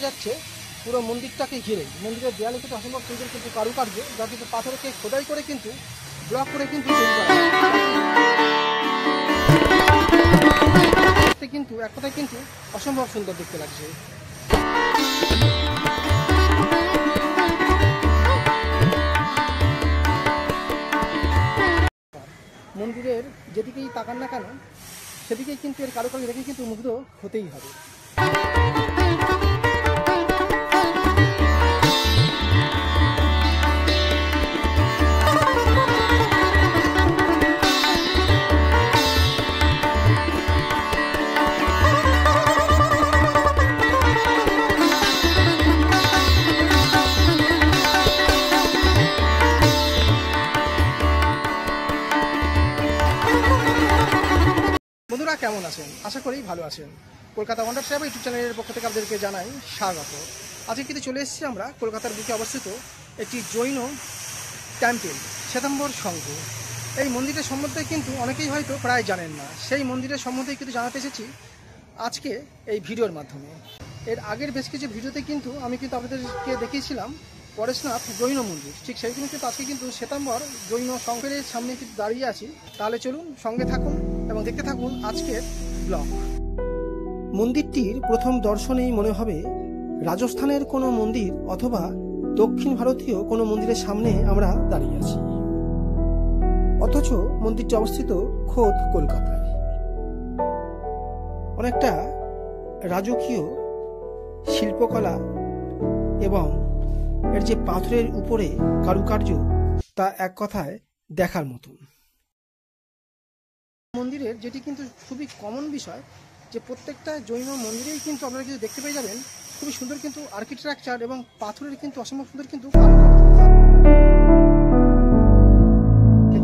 যাচ্ছে পুরো মন্দিরটাকে ঘিরে। মন্দিরের দেয়ালে কিন্তু অসম্ভব সুন্দর কিন্তু কারুকার্য, যা কিন্তু পাথরকে খোদাই করে কিন্তু ব্লক করে কিন্তু তৈরি করা দেখতে কিন্তু এক কথায় কিন্তু অসম্ভব সুন্দর দেখতে লাগছে। মন্দিরের যেদিকেই তাকান না কেন সেদিকেই কিন্তু এর কারুকার্য দেখে কিন্তু মুগ্ধ হতেই হবে। বন্ধুরা কেমন আছেন? আশা করি ভালো আছেন। কলকাতা ওয়ান্ডার ট্রাভেল ইউটিউব চ্যানেলের পক্ষ থেকে আপনাদেরকে জানাই স্বাগত। আজকে কিন্তু চলে এসেছি আমরা কলকাতার বুকে অবস্থিত একটি জৈন টেম্পল শ্বেতাম্বর সংঘ। এই মন্দিরের সম্বন্ধে কিন্তু অনেকেই হয়তো প্রায় জানেন না। সেই মন্দিরের সম্বন্ধে কিন্তু জানাতে এসেছি আজকে এই ভিডিওর মাধ্যমে। এর আগের বেশ কিছু ভিডিওতে কিন্তু আমি কিন্তু আপনাদেরকে দেখিয়েছিলাম পরেশনাথ জৈন মন্দির, ঠিক সেইখানে কিন্তু আজকে কিন্তু শ্বেতাম্বর জৈন সংঘের সামনে কিন্তু দাঁড়িয়ে আছি। তাহলে চলুন সঙ্গে থাকুন এবং দেখতে থাকুন আজকের ব্লগ। মন্দিরটির প্রথম দর্শনেই মনে হবে রাজস্থানের কোনো মন্দির অথবা দক্ষিণ ভারতীয় কোনো মন্দিরের সামনে আমরা দাঁড়িয়ে আছি, অথচ মন্দিরটি অবস্থিত খোদ কলকাতায়। অনেকটা রাজকীয় শিল্পকলা এবং এর যে পাথরের উপরে কারুকার্য তা এক কথায় দেখার মতন। মন্দিরের যেটি কিন্তু খুবই কমন বিষয় যে প্রত্যেকটা জৈন মন্দিরেই কিন্তু আপনারা কিন্তু দেখতে পেয়ে যাবেন খুবই সুন্দর কিন্তু আর্কিটেকচার এবং পাথরের কিন্তু অসম্ভব সুন্দর কিন্তু কারুকার্য।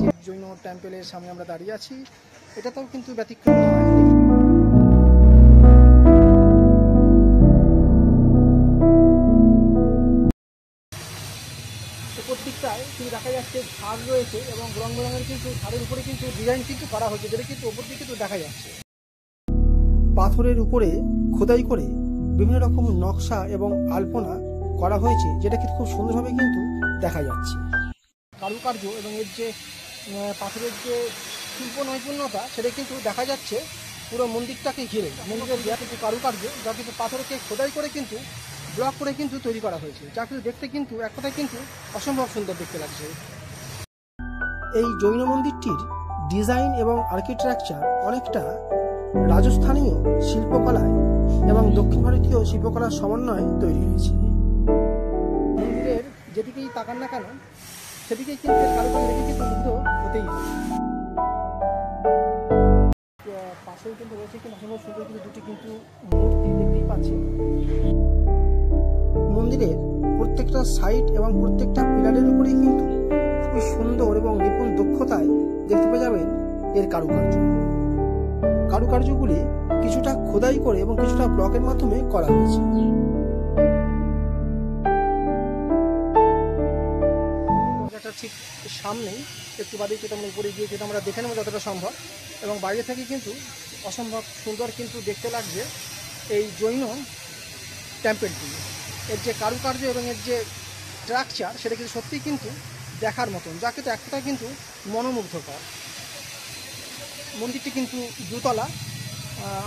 যে জৈন টেম্পলের সামনে আমরা দাঁড়িয়ে আছি এটাতেও কিন্তু ব্যতিক্রম নয়। প্রত্যেকটায় কিন্তু দেখা যাচ্ছে ঝাড় রয়েছে এবং রং বেরঙের কিন্তু ঝাড়ের উপরে কিন্তু ডিজাইন কিন্তু করা হয়েছে, যেটা কিন্তু ওপর দিকে কিন্তু দেখা যাচ্ছে। পাথরের উপরে খোদাই করে বিভিন্ন রকম নকশা এবং আলপনা করা হয়েছে, যেটা কিন্তু খুব সুন্দরভাবে কিন্তু দেখা যাচ্ছে। কারুকার্য এবং এর যে পাথরের যে শিল্প নৈপুণ্যতা সেটা কিন্তু দেখা যাচ্ছে পুরো মন্দিরটাকে ঘিরে। মন্দিরের দেয়া কিন্তু কারুকার্য, যা কিন্তু পাথরকে খোদাই করে কিন্তু ব্লক করে কিন্তু তৈরি করা হয়েছে, যা কিন্তু দেখতে কিন্তু এক কথায় কিন্তু অসম্ভব সুন্দর দেখতে লাগছে। এই জৈন মন্দিরটির ডিজাইন এবং আর্কিটেকচার অনেকটা রাজস্থানীয় শিল্পকলায় এবং দক্ষিণ ভারতীয় শিল্পকলার সমন্বয়ে তৈরি হয়েছে। মন্দিরের যেদিকেই তাকান না কেন সেদিকেই কিন্তু কারুকার্য দেখে কিন্তু মুগ্ধ হতেই হবে। পাশেই কিন্তু রয়েছে কিন্তু অসম্ভব সুন্দর কিন্তু দুটি কিন্তু মূর্তি দেখতেই পাচ্ছি। মন্দিরের প্রত্যেকটা সাইড এবং প্রত্যেকটা পিলারের উপরেই কিন্তু খুবই সুন্দর এবং নিপুণ দক্ষতায় দেখতে পেয়ে যাবেন এর কারুকার্যগুলি কিছুটা খোদাই করে এবং কিছুটা ব্লকের মাধ্যমে করা হয়েছে। ঠিক সামনেই একটু বাদে যেটা আমরা উপরে গিয়ে যেটা আমরা দেখে নেবো যতটা সম্ভব, এবং বাইরে থেকে কিন্তু অসম্ভব সুন্দর কিন্তু দেখতে লাগছে এই জৈন টেম্পলটি। এর যে কারুকার্য এবং এর যে স্ট্রাকচার সেটা কিন্তু সত্যিই কিন্তু দেখার মতন, যা কিন্তু এক কথায় কিন্তু মনোমুগ্ধকর। মন্দিরটি কিন্তু দুতলা,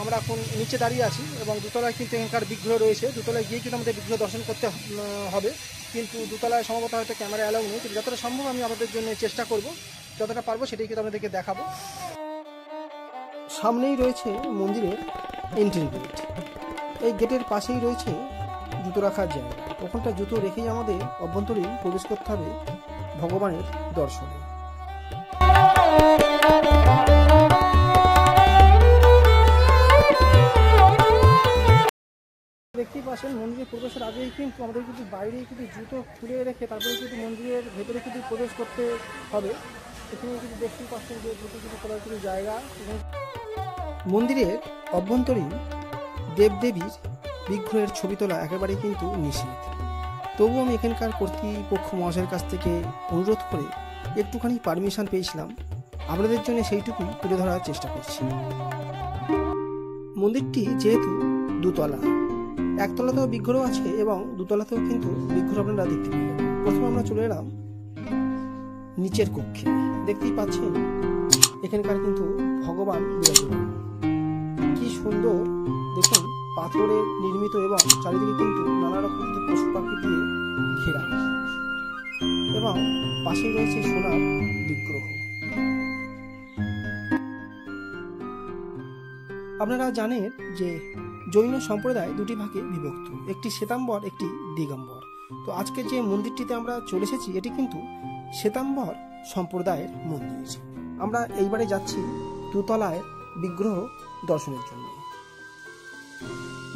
আমরা এখন নিচে দাঁড়িয়ে আছি এবং দুতলায় কিন্তু এখানকার বিগ্রহ রয়েছে। দুতলায় গিয়ে কিন্তু আমাদের বিগ্রহ দর্শন করতে হবে, কিন্তু দুতলায় সম্ভবত হয়তো ক্যামেরা অ্যালাউ নেই, কিন্তু যতটা সম্ভব আমি আমাদের জন্য চেষ্টা করব, যতটা পারবো সেটাই কিন্তু আমাদেরকে দেখাবো। সামনেই রয়েছে মন্দিরের এন্ট্রি গেট। এই গেটের পাশেই রয়েছে জুতো রাখার জায়গা। ওখানটা জুতো রেখেই আমাদের অভ্যন্তরেই প্রবেশ করতে হবে ভগবানের দর্শনে। দেখতেই পাচ্ছেন মন্দিরে প্রবেশের আগেই কিন্তু আমাদের কিন্তু বাইরেই কিন্তু জুতো খুলে রেখে তারপরে কিন্তু মন্দিরের ভেতরে কিন্তু প্রবেশ করতে হবে। এখানে কিন্তু দেখতেই পাচ্ছেন যে জুতো কিন্তু খোলার কিছু জায়গা। মন্দিরের অভ্যন্তরীণ দেবদেবীর বিগ্রহের ছবি তোলা একেবারেই কিন্তু নিষেধ। তবুও আমি এখানকার কর্তৃপক্ষ মহাশয়ের কাছ থেকে অনুরোধ করে একটুখানি পারমিশন পেয়েছিলাম, আপনাদের জন্য সেইটুকুই তুলে ধরার চেষ্টা করছি। মন্দিরটি যেহেতু দুতলা, একতলাতেও বিগ্রহ আছে এবং দুতলাতেও কিন্তু বিগ্রহ আপনারা দেখতে পেয়ে যাবেন। প্রথমে আমরা চলে এলাম নিচের কক্ষে। দেখতেই পাচ্ছেন এখানকার কিন্তু ভগবান বিরাজমান। কি সুন্দর দেখুন, পাথরের নির্মিত এবং চারিদিকে কিন্তু নানা রকম পশু পাখি দিয়ে ঘেরা এবং পাশে রয়েছে সোনার বিগ্রহ। আপনারা জানেন যে জৈন সম্প্রদায় দুটি ভাগে বিভক্ত, একটি শ্বেতাম্বর, একটি দিগম্বর। তো আজকে যে মন্দিরটিতে আমরা চলে এসেছি এটি কিন্তু শ্বেতাম্বর সম্প্রদায়ের মন্দির। আমরা এইবারে যাচ্ছি দুতলায় বিগ্রহ দর্শনের জন্য।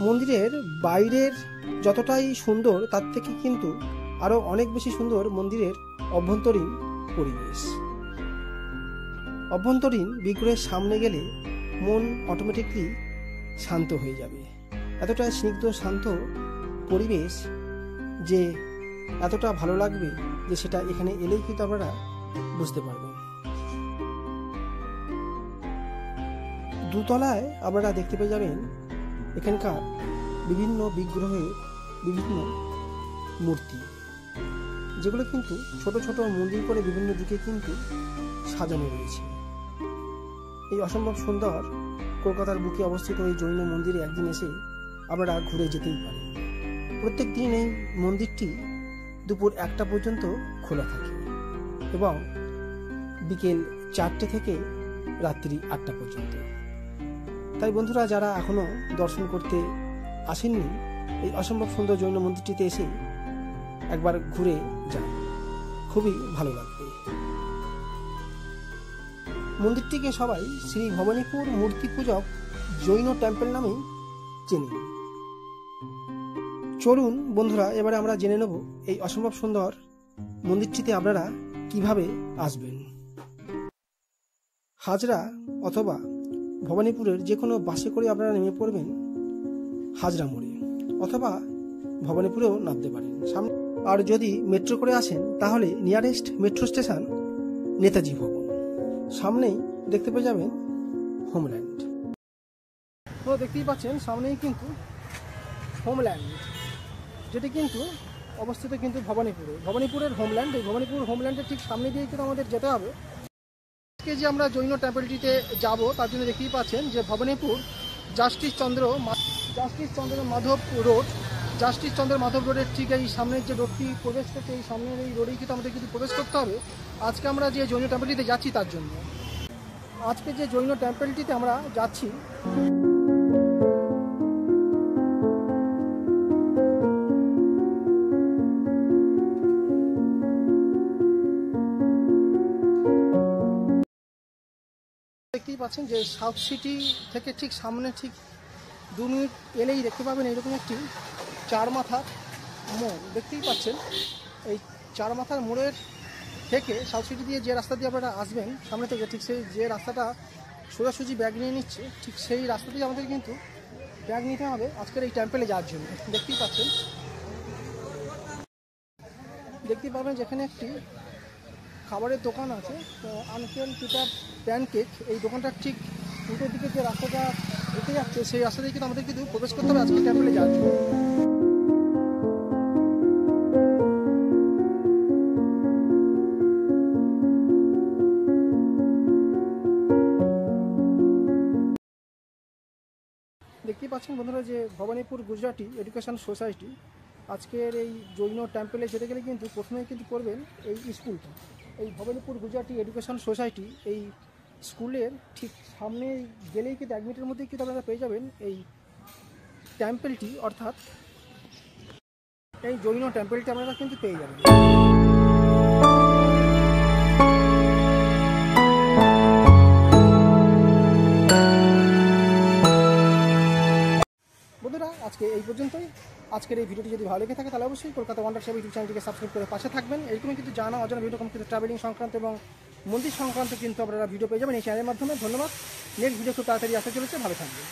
মন্দিরের বাইরের যতটাই সুন্দর তার থেকে কিন্তু আরো অনেক বেশি সুন্দর মন্দিরের অভ্যন্তরীণ পরিবেশ। অভ্যন্তরীণ বিগ্রহের সামনে গেলে মন অটোমেটিকলি শান্ত হয়ে যাবে। এতটা স্নিগ্ধ শান্ত পরিবেশ যে এতটা ভালো লাগবে যে সেটা এখানে এলেই কিন্তু আপনারা বুঝতে পারবেন। দুতলায় আপনারা দেখতে পেয়ে যাবেন এখানকার বিভিন্ন বিগ্রহের বিভিন্ন মূর্তি, যেগুলো কিন্তু ছোট ছোট মন্দির করে বিভিন্ন দিকে কিন্তু সাজানো রয়েছে। এই অসম্ভব সুন্দর কলকাতার বুকে অবস্থিত এই জৈন মন্দিরে একদিন এসে আপনারা ঘুরে যেতেই পারেন। প্রত্যেক দিন এই মন্দিরটি দুপুর 1টা পর্যন্ত খোলা থাকে এবং বিকেল 4টে থেকে রাত্রি 8টা পর্যন্ত। তাই বন্ধুরা, যারা এখনো দর্শন করতে আসেননি, এই অসম্ভব সুন্দর জৈন মন্দিরটিতে এসে একবার ঘুরে যান, খুবই ভালো লাগবে। মন্দিরটিকে সবাই শ্রী ভবানীপুর মূর্তি পূজক জৈন টেম্পল নামেই চেনেন। চলুন বন্ধুরা, এবারে আমরা জেনে নেব এই অসম্ভব সুন্দর মন্দিরটিতে আপনারা কিভাবে আসবেন। হাজরা অথবা ভবানীপুরের যে কোনো বাসে করে আপনারা নেমে পড়বেন হাজরা মোড়ে, অথবা ভবানীপুরেও নামতে পারেন সামনে। আর যদি মেট্রো করে আসেন তাহলে নিয়ারেস্ট মেট্রো স্টেশন নেতাজি ভবন, সামনেই দেখতে পেয়ে যাবেন হোমল্যান্ড। তো দেখতেই পাচ্ছেন সামনেই কিন্তু হোমল্যান্ড, যেটি কিন্তু অবস্থিত কিন্তু ভবানীপুরের হোমল্যান্ড। এই ভবানীপুর হোমল্যান্ডের ঠিক সামনে দিয়ে কিন্তু আমাদের যেতে হবে। আজকে যে আমরা জৈন টেম্পলটিতে যাব তার জন্য দেখতেই পাচ্ছেন যে ভবানীপুর জাস্টিস চন্দ্র মাধব রোডের ঠিক এই সামনের যে রোডটি প্রবেশ করছে, এই সামনের এই রোডেই কিন্তু আমাদের কিন্তু প্রবেশ করতে হবে আজকে আমরা যে জৈন টেম্পলটিতে যাচ্ছি তার জন্য। আজকে যে জৈন টেম্পলটিতে আমরা যাচ্ছি দেখতেই পাচ্ছেন যে সাউথ সিটি থেকে ঠিক সামনে ঠিক 2 মিনিট এলেই দেখতে পাবেন এইরকম একটি 4 মাথার মোড়। দেখতেই পাচ্ছেন এই 4 মাথার মোড়ের থেকে সাউথ সিটি দিয়ে যে রাস্তা দিয়ে আপনারা আসবেন সামনে থেকে, ঠিক সেই যে রাস্তাটা সোজাসুজি ব্যাগ নিয়ে নিচ্ছে, ঠিক সেই রাস্তা দিয়ে আমাদের কিন্তু ব্যাগ নিতে হবে আজকের এই টেম্পলে যাওয়ার জন্য। দেখতেই পাবেন যেখানে একটি খাবারের দোকান আছে, আনকেল পিটার প্যানকেক। এই দোকানটার ঠিক উল্টো দিকে যে রাস্তাটা ঢুকে যাচ্ছে সেই রাস্তা দিয়ে কিন্তু আমাদের কিন্তু প্রবেশ করতে হবে আজকে টেম্পলে যাওয়ার জন্য। দেখতেই পাচ্ছেন বন্ধুরা যে ভবানীপুর গুজরাটি এডুকেশন সোসাইটি। আজকের এই জৈন টেম্পলে যেতে গেলে কিন্তু প্রথমেই কিন্তু করবেন এই স্কুলটা, এই ভবানীপুর গুজরাটি এডুকেশন সোসাইটি। এই স্কুলের ঠিক সামনে গেলেই কিন্তু 1 মিনিটের মধ্যেই কিন্তু আপনারা পেয়ে যাবেন এই টেম্পলটি, অর্থাৎ এই জৈন টেম্পলটি আপনারা কিন্তু পেয়ে যাবেন। বন্ধুরা, আজকে এই পর্যন্তই। আজকের এই ভিডিওটি যদি ভালো লেগে থাকে তাহলে অবশ্যই কলকাতা ওয়ান্ডারস ইউটিউব চ্যানেলটিকে সাবস্ক্রাইব করে পাশে থাকবেন। এরকমই কিন্তু জানা অজানা ভিডিও কিন্তু ট্রাভেলিং সংক্রান্ত এবং মন্দির সংক্রান্ত কিন্তু আপনারা ভিডিও পেয়ে যাবেন এই চ্যানেলের মাধ্যমে। ধন্যবাদ। নেক্সট ভিডিও খুব তাড়াতাড়ি আসতে চলেছে, ভালো থাকবেন।